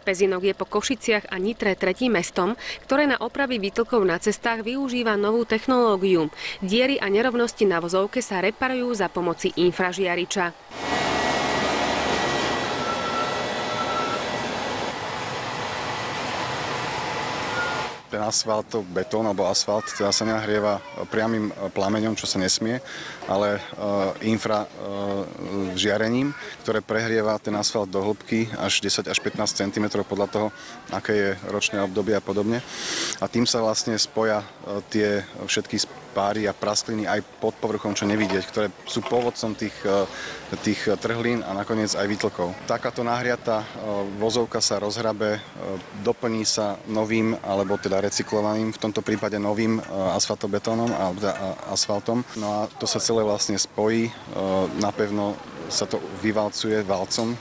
Pezinok je po Košiciach a Nitre tretím mestom, ktoré na opravy výtlkov na cestách využíva novú technológiu. Diery a nerovnosti na vozovke sa reparujú za pomoci infražiariča. Ten asfalt, betón alebo asfalt teda sa nahrieva priamym plameňom, čo sa nesmie, ale infražiarením, ktoré prehrieva ten asfalt do hĺbky až 10 až 15 cm podľa toho, aké je ročné obdobie a podobne. A tým sa vlastne spoja tie všetky páry a praskliny aj pod povrchom, čo nevidieť, ktoré sú pôvodcom tých trhlín a nakoniec aj výtlkov. Takáto nahriatá vozovka sa rozhrabe, doplní sa novým alebo teda recyklovaným, v tomto prípade novým asfaltobetónom alebo asfaltom. No a to sa celé vlastne spojí, napevno sa to vyvalcuje valcom.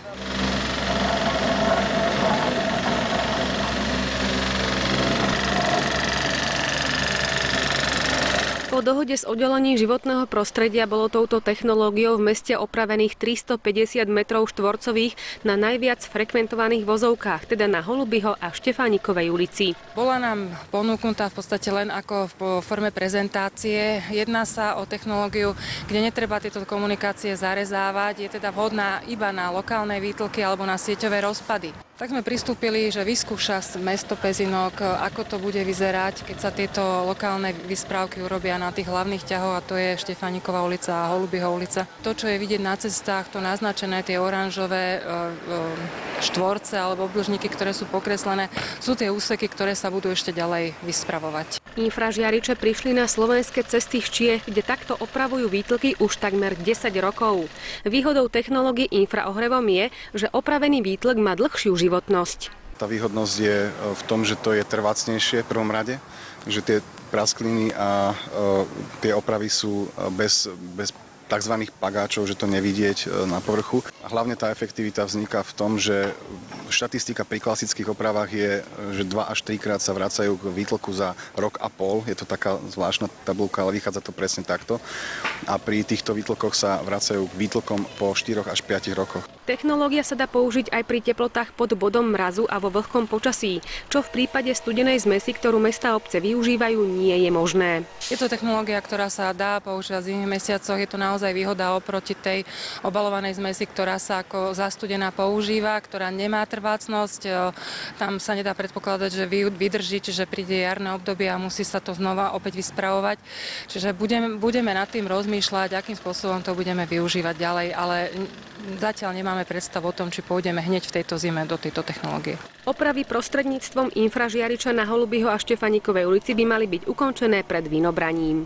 Po dohode s oddelením životného prostredia bolo touto technológiou v meste opravených 350 metrov štvorcových na najviac frekventovaných vozovkách, teda na Holubyho a Štefánikovej ulici. Bola nám ponúknutá v podstate len ako v forme prezentácie. Jedná sa o technológiu, kde netreba tieto komunikácie zarezávať. Je teda vhodná iba na lokálne výtlky alebo na sieťové rozpady. Tak sme pristúpili, že vyskúša mesto Pezinok, ako to bude vyzerať, keď sa tieto lokálne vysprávky urobia na tých hlavných ťahoch, a to je Štefánikova ulica a Holubyho ulica. To, čo je vidieť na cestách, to naznačené, tie oranžové štvorce alebo obdĺžniky, ktoré sú pokreslené, sú tie úseky, ktoré sa budú ešte ďalej vyspravovať. Infražiariče prišli na slovenské cesty z Čiech, kde takto opravujú výtlky už takmer 10 rokov. Výhodou technológie infraohrevom je, že opravený výtlk má dlhšiu životnosť. Tá výhodnosť je v tom, že to je trvácnejšie v prvom rade, že tie praskliny a tie opravy sú bez tzv. Pagáčov, že to nevidieť na povrchu. A hlavne tá efektivita vzniká v tom, že štatistika pri klasických opravách je, že 2 až 3 krát sa vracajú k výtlku za rok a pol. Je to taká zvláštna tabuľka, ale vychádza to presne takto. A pri týchto výtlkoch sa vracajú k výtlkom po 4 až 5 rokoch. Technológia sa dá použiť aj pri teplotách pod bodom mrazu a vo vlhkom počasí, čo v prípade studenej zmesi, ktorú mestá a obce využívajú, nie je možné. Je to technológia, ktorá sa dá používať v zimných mesiacoch. Je to naozaj výhoda oproti tej obalovanej zmesi, ktorá sa ako zastudená používa, ktorá nemá trvácnosť. Tam sa nedá predpokladať, že vydrží, čiže príde jarné obdobie a musí sa to znova opäť vyspravovať. Čiže budeme nad tým rozmýšľať, akým spôsobom to budeme využívať ďalej, ale zatiaľ nemáme predstavu o tom, či pôjdeme hneď v tejto zime do tejto technológie. Opravy prostredníctvom infražiariča na Holubyho a Štefánikovej ulici by mali byť ukončené pred vynobraním.